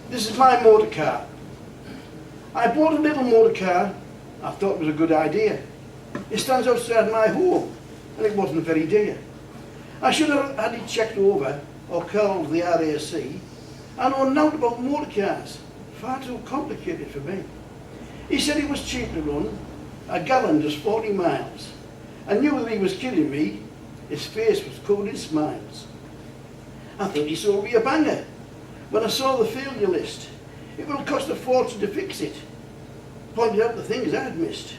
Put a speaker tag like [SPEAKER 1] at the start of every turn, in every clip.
[SPEAKER 1] This is my motor car. I bought a little motor car. I thought it was a good idea. It stands outside my home, and it wasn't very dear. I should have had it checked over, or called the RAC. I know nothing about motor cars. Far too complicated for me. He said it was cheap to run. A gallon does 40 miles. I knew that he was kidding me. His face was covered in smiles. I thought he sold me a banger. When I saw the failure list, it will cost a fortune to fix it. Pointed out the things I had missed.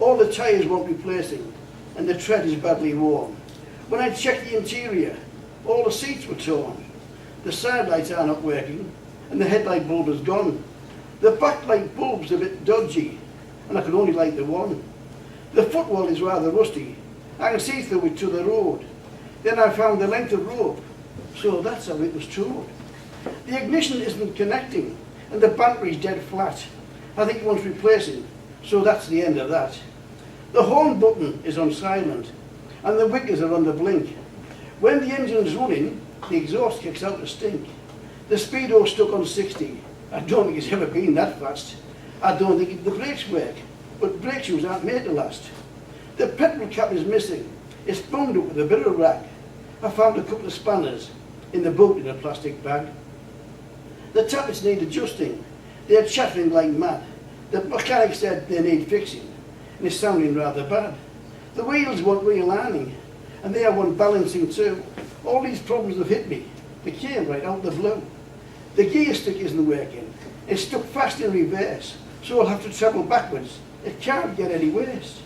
[SPEAKER 1] All the tyres want replacing, and the tread is badly worn. When I checked the interior, all the seats were torn. The side lights are not working, and the headlight bulb is gone. The backlight bulb's a bit dodgy, and I could only light the one. The footwell is rather rusty. I can see through it to the road. Then I found the length of rope, so that's how it was towed. The ignition isn't connecting, and the battery's dead flat. I think it wants replacing, so that's the end of that. The horn button is on silent, and the wickers are on the blink. When the engine's running, the exhaust kicks out a stink. The speedo's stuck on 60. I don't think it's ever been that fast. I don't think the brakes work, but brake shoes aren't made to last. The petrol cap is missing. It's bound up with a bit of rag. I found a couple of spanners in the boot in a plastic bag. The tablets need adjusting. They're chattering like mad. The mechanic said they need fixing, and it's sounding rather bad. The wheels want realigning, and they want balancing too. All these problems have hit me. They came right out the blue. The gear stick isn't working. It's stuck fast in reverse, so I'll have to travel backwards. It can't get any worse.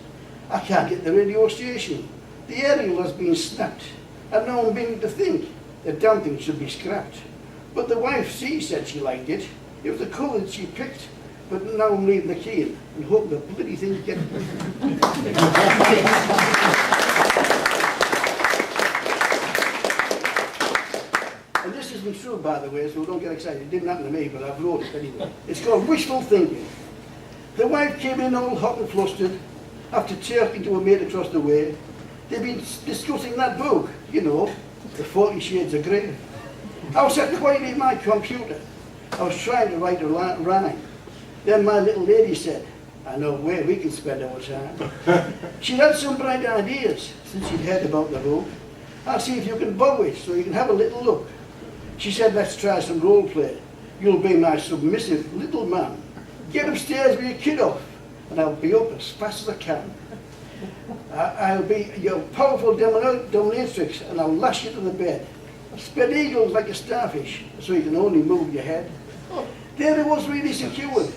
[SPEAKER 1] I can't get the radio station. The aerial has been snapped, and now I'm beginning to think the damn thing should be scrapped. But the wife, she said she liked it. It was the colour that she picked. But now I'm leaving the key in and hope the bloody thing gets... And this isn't true, by the way, so don't get excited. It didn't happen to me, but I've wrote it anyway. It's called Wishful Thinking. The wife came in all hot and flustered after talking to a mate across the way. They've been discussing that book, you know, The 40 Shades of Grey. I was sat quietly at my computer. I was trying to write a rhyme. Then my little lady said, I know where we can spend our time. She'd had some bright ideas since she'd heard about the book. I'll see if you can borrow it so you can have a little look. She said, let's try some role play. You'll be my submissive little man. Get upstairs with your kid off, and I'll be up as fast as I can. I'll be your powerful dominatrix, and I'll lash you to the bed. Spread eagles like a starfish, so you can only move your head. There I was really secured,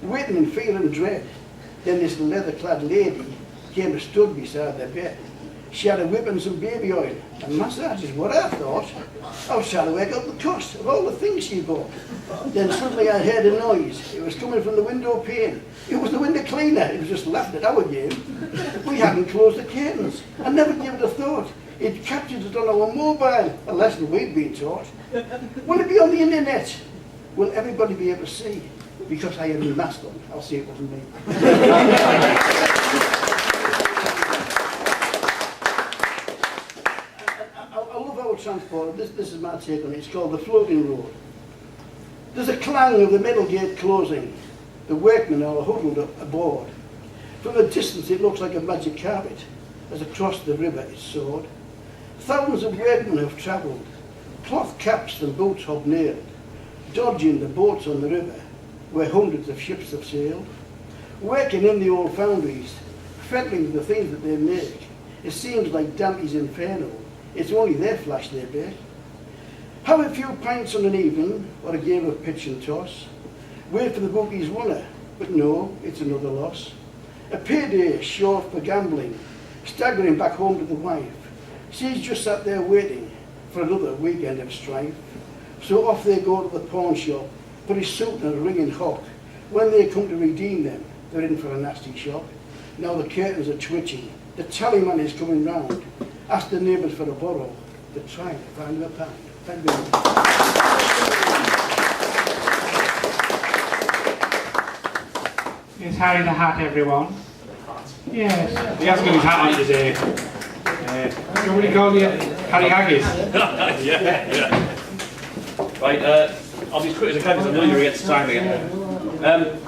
[SPEAKER 1] waiting in fear and dread. Then this leather-clad lady came and stood beside the bed. She had a whip and some baby oil, and massage is what I thought. I was trying to work out the cost of all the things she bought. Then suddenly I heard a noise. It was coming from the window pane. It was the window cleaner. It was just laughing at our game. We hadn't closed the curtains. I never gave it a thought. It captured it on our mobile, a lesson we'd been taught. Will it be on the internet? Will everybody be able to see? Because I had my mask on. I'll see it wasn't me. I love our transport. This is my take on it. It's called the floating road. There's a clang of the metal gate closing. The workmen are huddled up aboard. From a distance it looks like a magic carpet as across the river it's soared. Thousands of workmen have travelled, cloth caps and boots hobnailed, dodging the boats on the river where hundreds of ships have sailed, working in the old foundries, fettling the things that they make. It seems like Dante's Inferno. It's only their flash they bake. Have a few pints on an evening, or a game of pitch and toss. Wait for the bookies winner, but no, it's another loss. A payday short for gambling, staggering back home to the wife. She's just sat there waiting for another weekend of strife. So off they go to the pawn shop, put his suit and a ringing hock. When they come to redeem them, they're in for a nasty shock. Now the curtains are twitching, the tallyman is coming round. Ask the neighbours for a borrow, they're trying to find them a pound. Thank you.
[SPEAKER 2] It's Harry the Hat, everyone. Yes. He hasn't got his hat on today. Do you want me to call you Harry Haggis?
[SPEAKER 3] Yeah. Right, I'll be as quick as I can because I know you're against time again.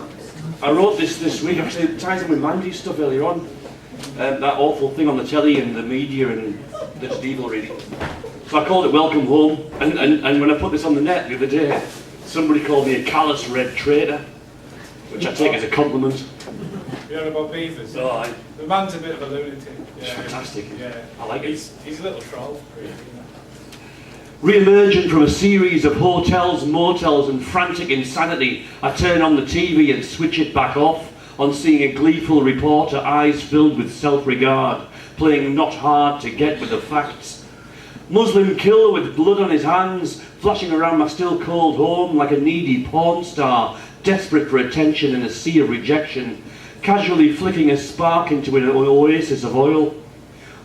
[SPEAKER 3] I wrote this week, actually it ties in with Mandy's stuff earlier on. That awful thing on the telly and the media and the just evil really. So I called it Welcome Home, and when I put this on the net the other day, somebody called me a callous red traitor, which I take as a compliment.
[SPEAKER 2] You know about beavers?
[SPEAKER 3] Oh, I...
[SPEAKER 2] The man's a bit of a lunatic.
[SPEAKER 3] It's fantastic.
[SPEAKER 2] Yeah.
[SPEAKER 3] I like it.
[SPEAKER 2] He's a little troll, really.
[SPEAKER 3] Re-emerging from a series of hotels, motels and frantic insanity, I turn on the TV and switch it back off on seeing a gleeful reporter, eyes filled with self-regard, playing not hard to get with the facts. Muslim killer with blood on his hands, flashing around my still cold home like a needy porn star, desperate for attention in a sea of rejection, casually flicking a spark into an oasis of oil.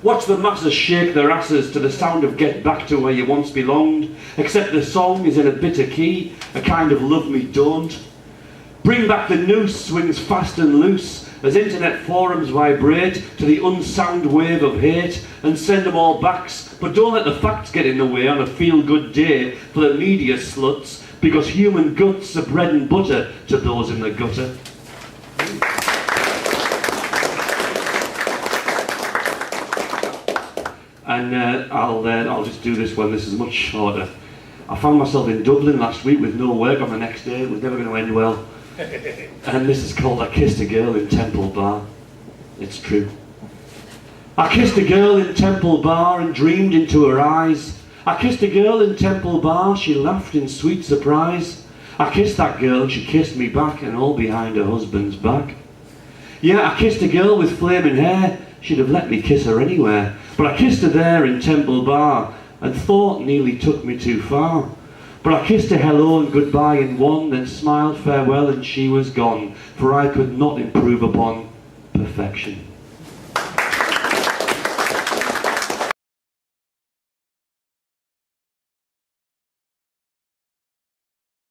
[SPEAKER 3] Watch the masses shake their asses to the sound of Get Back to Where You Once Belonged, except the song is in a bitter key, a kind of Love Me Don't. Bring Back the Noose swings fast and loose as internet forums vibrate to the unsound wave of hate, and send them all backs, but don't let the facts get in the way on a feel-good day for the media sluts, because human guts are bread and butter to those in the gutter. And I'll just do this one. This is much shorter. I found myself in Dublin last week with no work on the next day. It was never going to end well. And this is called I Kissed a Girl in Temple Bar. It's true. I kissed a girl in Temple Bar and dreamed into her eyes. I kissed a girl in Temple Bar, she laughed in sweet surprise. I kissed that girl and she kissed me back, and all behind her husband's back. Yeah, I kissed a girl with flaming hair, she'd have let me kiss her anywhere. But I kissed her there in Temple Bar, and thought nearly took me too far. But I kissed her hello and goodbye in one, then smiled farewell and she was gone, for I could not improve upon perfection.